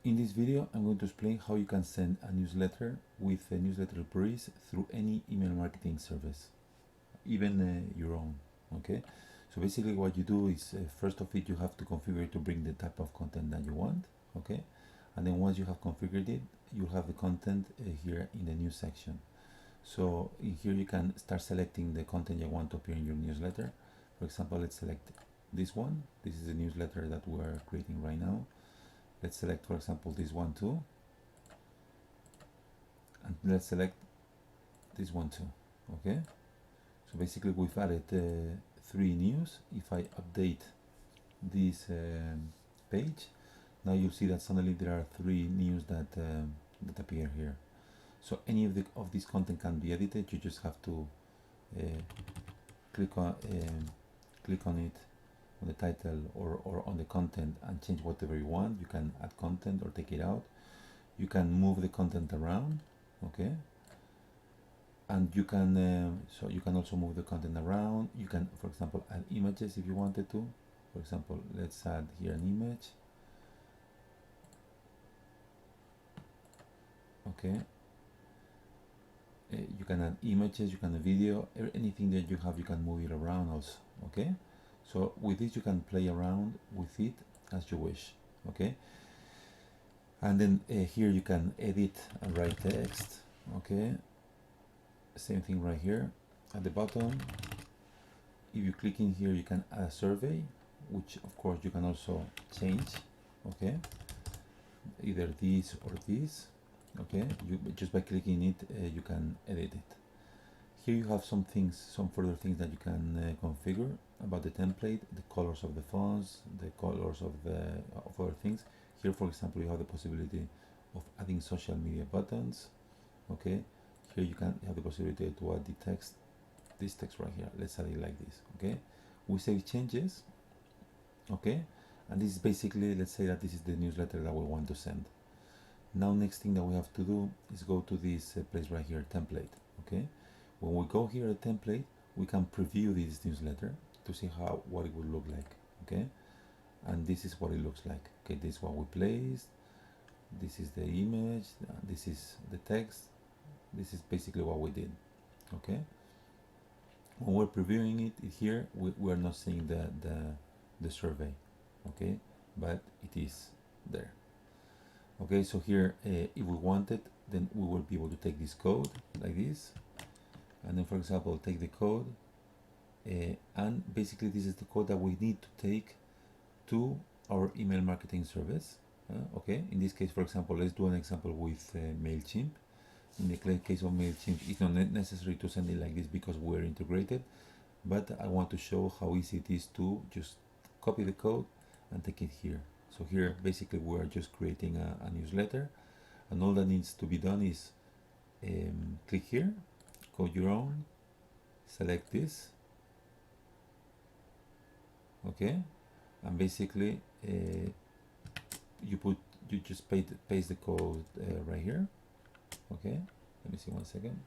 In this video, I'm going to explain how you can send a newsletter with a NewsletterBreeze through any email marketing service, even your own. Okay, so basically what you do is first of it, you have to configure to bring the type of content that you want. Okay, and then once you have configured it, you'll have the content here in the news section. So in here you can start selecting the content you want to appear in your newsletter. For example, let's select this one. This is the newsletter that we're creating right now. Let's select, for example, this one too, and let's select this one too. Okay, so basically we've added 3 news. If I update this page, now you'll see that suddenly there are 3 news that that appear here. So any of this content can be edited. You just have to click on it, on the title or on the content, and change whatever you want. You can add content or take it out. You can move the content around. Okay, and you can so you can also move the content around. You can, for example, add images if you wanted to. For example, let's add here an image. Okay, you can add images, you can add video, anything that you have, you can move it around also. Okay, so with this you can play around with it as you wish. Okay, and then here you can edit and write text. Okay, same thing right here at the bottom. If you click in here, you can add a survey, which of course you can also change. Okay, either this or this. Okay, you just by clicking it, you can edit it. Here you have some further things that you can configure about the template, the colors of the fonts, the colors of other things. Here, for example, you have the possibility of adding social media buttons. Okay, here you have the possibility to add the text, this text right here. Let's add it like this. Okay, we save changes. Okay, and this is basically, let's say that this is the newsletter that we want to send. Now next thing that we have to do is go to this place right here, template. Okay, when we go here at template, we can preview this newsletter to see what it would look like. Okay, and this is what it looks like. Okay, this is what we placed, this is the image, this is the text, this is basically what we did. Okay, when we're previewing it here, we're not seeing the survey. Okay, but it is there. Okay, so here if we want it, then we will be able to take this code like this, and then, for example, take the code, and basically this is the code that we need to take to our email marketing service. Okay, in this case, for example, let's do an example with MailChimp. In the case of MailChimp, it's not necessary to send it like this because we're integrated, but I want to show how easy it is to just copy the code and take it here. So here basically we are just creating a newsletter, and all that needs to be done is click here, code your own, select this. Okay, and basically you just paste the code right here. Okay, let me see 1 second.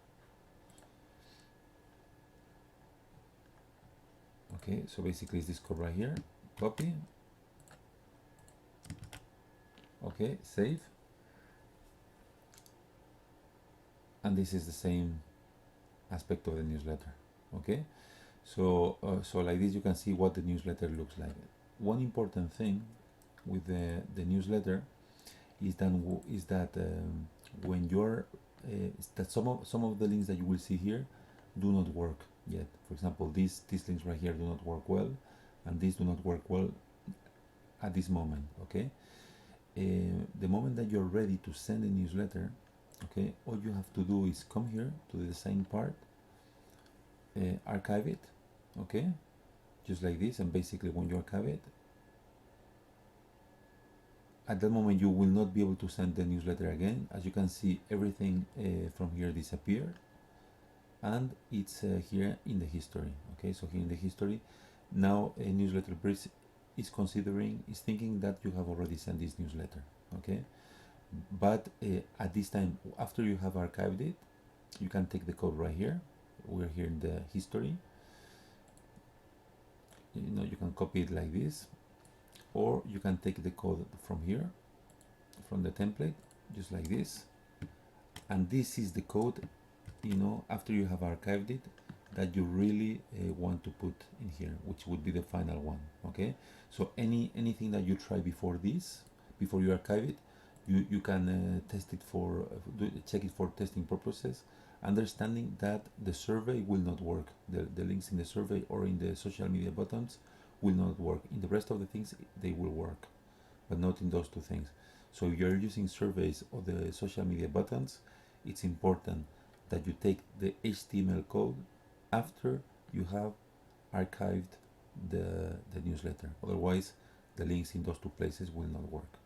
Okay, so basically it's this code right here, copy. Okay, save, and this is the same aspect of the newsletter. Okay, so so like this you can see what the newsletter looks like. One important thing with the newsletter is that when you're that some of the links that you will see here do not work yet. For example, these links right here do not work well, and these do not work well at this moment. Okay, the moment that you're ready to send a newsletter, okay, all you have to do is come here to the design part, archive it. Okay, just like this, and basically when you archive it, at that moment you will not be able to send the newsletter again. As you can see, everything from here disappeared, and it's here in the history. Okay, so here in the history, now a NewsletterBreeze is thinking that you have already sent this newsletter. Okay, but at this time, after you have archived it, you can take the code right here. We're here in the history. You can copy it like this, or you can take the code from here, from the template, just like this. And this is the code, you know, after you have archived it, that you really want to put in here, which would be the final one. Okay, so anything that you try before this, before you archive it, you can test it for check it for testing purposes, understanding that the survey will not work. The links in the survey or in the social media buttons will not work. In the rest of the things they will work, but not in those two things. So if you're using surveys or the social media buttons, it's important that you take the HTML code after you have archived the newsletter. Otherwise, the links in those two places will not work.